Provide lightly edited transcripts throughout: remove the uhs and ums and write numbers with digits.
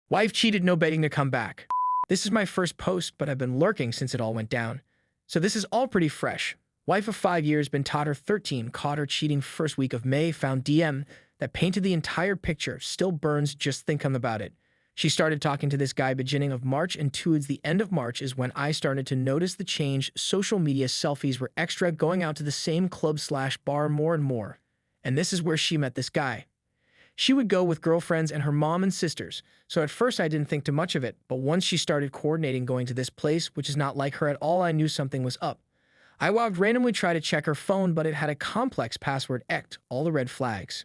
Wife cheated, no betting to come back. This is my first post, but I've been lurking since it all went down. So this is all pretty fresh. Wife of 5 years, been taught her 13, caught her cheating first week of May, found DM that painted the entire picture, still burns just thinking about it. She started talking to this guy beginning of March, and towards the end of March is when I started to notice the change. Social media selfies were extra, going out to the same club/bar more and more. And this is where she met this guy. She would go with girlfriends and her mom and sisters, so at first I didn't think too much of it, but once she started coordinating going to this place, which is not like her at all, I knew something was up. I would randomly try to check her phone, but it had a complex password, all the red flags.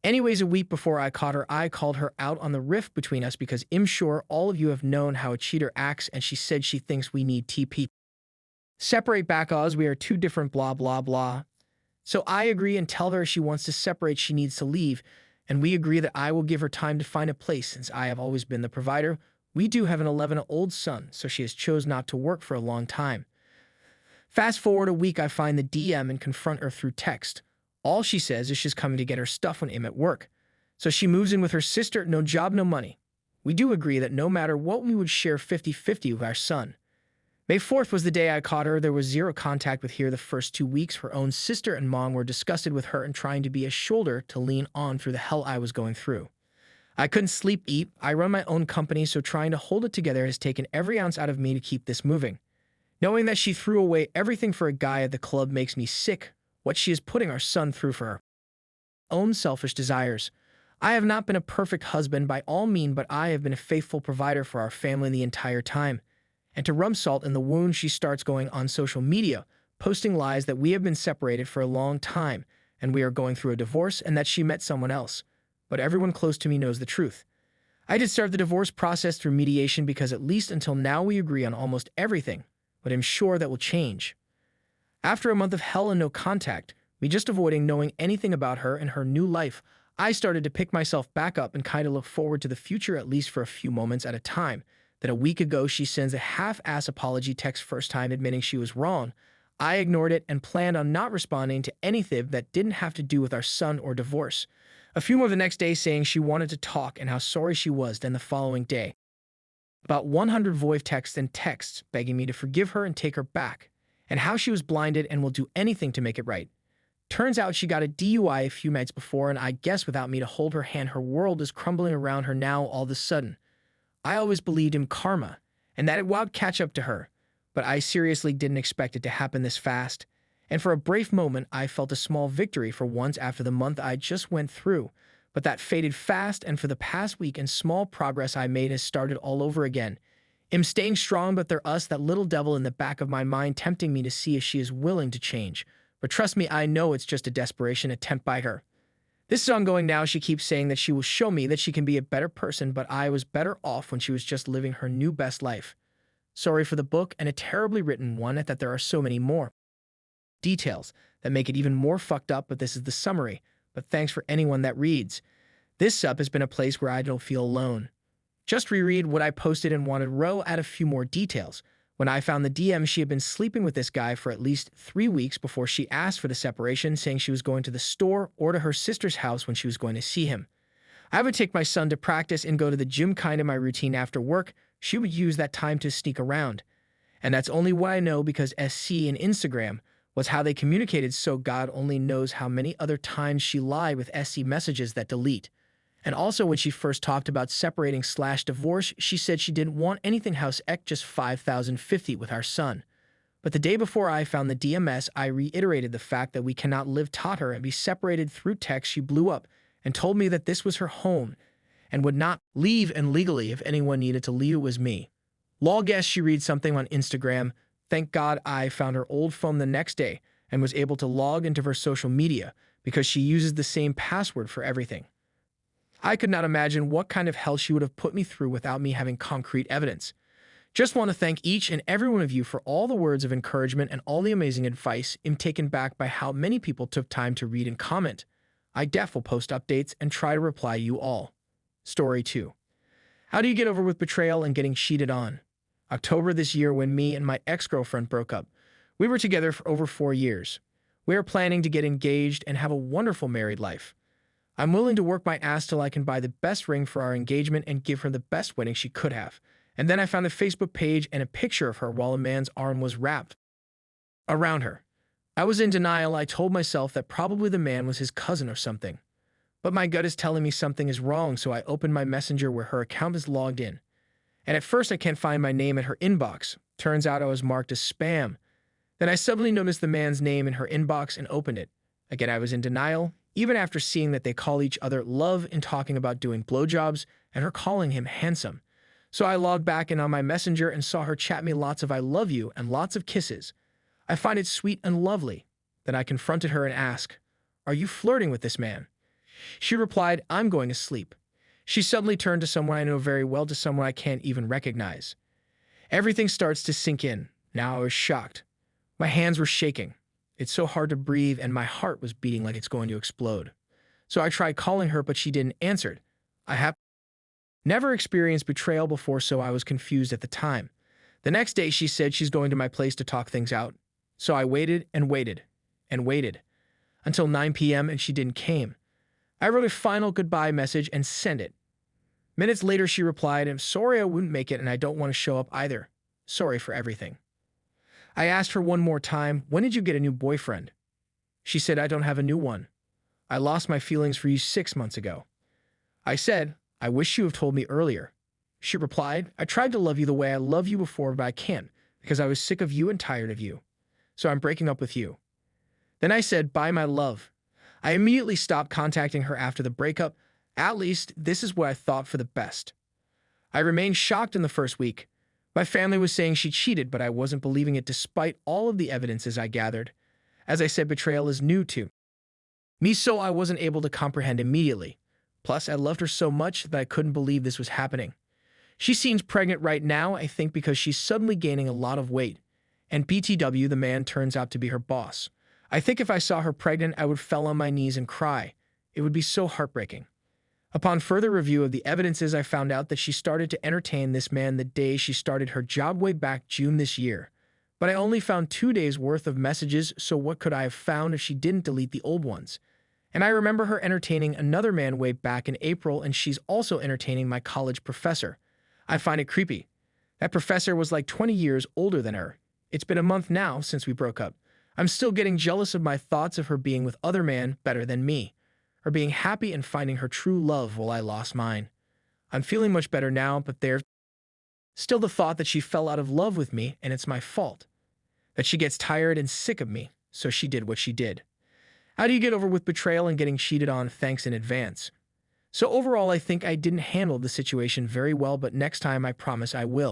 Anyways, a week before I caught her, I called her out on the rift between us because I'm sure all of you have known how a cheater acts, and she said she thinks we need TP. Separate back us, we are two different blah blah blah. So I agree and tell her she wants to separate, she needs to leave, and we agree that I will give her time to find a place since I have always been the provider. We do have an 11-year-old son, so she has chose not to work for a long time. Fast forward a week, I find the DM and confront her through text. All she says is she's coming to get her stuff when I'm at work. So she moves in with her sister, no job, no money. We do agree that no matter what, we would share 50-50 with our son. May 4th was the day I caught her. There was zero contact with her the first 2 weeks. Her own sister and mom were disgusted with her and trying to be a shoulder to lean on through the hell I was going through. I couldn't sleep, eat. I run my own company, so trying to hold it together has taken every ounce out of me to keep this moving. Knowing that she threw away everything for a guy at the club makes me sick. What she is putting our son through for her own selfish desires. I have not been a perfect husband by all means, but I have been a faithful provider for our family the entire time. And to rub salt in the wound, she starts going on social media, posting lies that we have been separated for a long time, and we are going through a divorce, and that she met someone else. But everyone close to me knows the truth. I did start the divorce process through mediation because at least until now we agree on almost everything, but I'm sure that will change. After a month of hell and no contact, me just avoiding knowing anything about her and her new life, I started to pick myself back up and kind of look forward to the future, at least for a few moments at a time. Then a week ago, she sends a half-ass apology text, first time admitting she was wrong. I ignored it and planned on not responding to anything that didn't have to do with our son or divorce. A few more the next day saying she wanted to talk and how sorry she was. Then the following day, about 100 voice texts and texts begging me to forgive her and take her back, and how she was blinded and will do anything to make it right. Turns out she got a DUI a few nights before, and I guess without me to hold her hand, her world is crumbling around her now all of a sudden. I always believed in karma, and that it would catch up to her, but I seriously didn't expect it to happen this fast. And for a brief moment, I felt a small victory for once after the month I just went through, but that faded fast, and for the past week and small progress I made has started all over again. I'm staying strong, but there's that little devil in the back of my mind tempting me to see if she is willing to change. But trust me, I know it's just a desperation attempt by her. This is ongoing now. She keeps saying that she will show me that she can be a better person, but I was better off when she was just living her new best life. Sorry for the book, and a terribly written one at that. There are so many more details that make it even more fucked up, but this is the summary. But thanks for anyone that reads. This sub has been a place where I don't feel alone. Just reread what I posted and wanted to add a few more details. When I found the DM, she had been sleeping with this guy for at least 3 weeks before she asked for the separation, saying she was going to the store or to her sister's house when she was going to see him. I would take my son to practice and go to the gym, kind of my routine after work. She would use that time to sneak around. And that's only what I know because SC and Instagram was how they communicated, so God only knows how many other times she lied with SC messages that delete. And also when she first talked about separating/divorce, she said she didn't want anything house ec, just 5,050 with our son. But the day before I found the DMS, I reiterated the fact that we cannot live, taught her, and be separated through text. She blew up and told me that this was her home and would not leave, and legally if anyone needed to leave, it was me. Lol, guess she read something on Instagram. Thank God I found her old phone the next day and was able to log into her social media because she uses the same password for everything. I could not imagine what kind of hell she would have put me through without me having concrete evidence. Just want to thank each and every one of you for all the words of encouragement and all the amazing advice. I'm taken back by how many people took time to read and comment. I will post updates and try to reply you all. Story 2. How do you get over with betrayal and getting cheated on? October this year, when me and my ex-girlfriend broke up. We were together for over 4 years. We are planning to get engaged and have a wonderful married life. I'm willing to work my ass till I can buy the best ring for our engagement and give her the best wedding she could have. And then I found a Facebook page and a picture of her while a man's arm was wrapped around her. I was in denial. I told myself that probably the man was his cousin or something. But my gut is telling me something is wrong, so I opened my messenger where her account is logged in. And at first I can't find my name in her inbox. Turns out I was marked as spam. Then I suddenly noticed the man's name in her inbox and opened it. Again, I was in denial, even after seeing that they call each other love and talking about doing blowjobs and her calling him handsome. So I logged back in on my messenger and saw her chat me lots of I love you and lots of kisses. I find it sweet and lovely. Then I confronted her and asked, "Are you flirting with this man?" She replied, "I'm going to sleep." She suddenly turned to someone I know very well to someone I can't even recognize. Everything starts to sink in. Now I was shocked. My hands were shaking. It's so hard to breathe and my heart was beating like it's going to explode. So I tried calling her, but she didn't answer. I have never experienced betrayal before, so I was confused at the time. The next day she said she's going to my place to talk things out. So I waited and waited and waited until 9 p.m. and she didn't came. I wrote a final goodbye message and sent it. Minutes later she replied, "I'm sorry I wouldn't make it and I don't want to show up either. Sorry for everything." I asked her one more time, "When did you get a new boyfriend?" She said, "I don't have a new one. I lost my feelings for you 6 months ago." I said, "I wish you have told me earlier." She replied, "I tried to love you the way I loved you before, but I can't because I was sick of you and tired of you. So I'm breaking up with you." Then I said, "Bye, my love." I immediately stopped contacting her after the breakup. At least, this is what I thought for the best. I remained shocked in the first week. My family was saying she cheated, but I wasn't believing it despite all of the evidences I gathered. As I said, betrayal is new to me, so I wasn't able to comprehend immediately. Plus, I loved her so much that I couldn't believe this was happening. She seems pregnant right now, I think because she's suddenly gaining a lot of weight. And BTW, the man turns out to be her boss. I think if I saw her pregnant, I would fall on my knees and cry. It would be so heartbreaking. Upon further review of the evidences, I found out that she started to entertain this man the day she started her job way back June this year. But I only found 2 days worth of messages, so what could I have found if she didn't delete the old ones? And I remember her entertaining another man way back in April, and she's also entertaining my college professor. I find it creepy. That professor was like 20 years older than her. It's been a month now since we broke up. I'm still getting jealous of my thoughts of her being with other men better than me, or being happy and finding her true love while I lost mine. I'm feeling much better now, but there's still the thought that she fell out of love with me and it's my fault. That she gets tired and sick of me, so she did what she did. How do you get over with betrayal and getting cheated on? Thanks in advance. So overall, I think I didn't handle the situation very well, but next time I promise I will.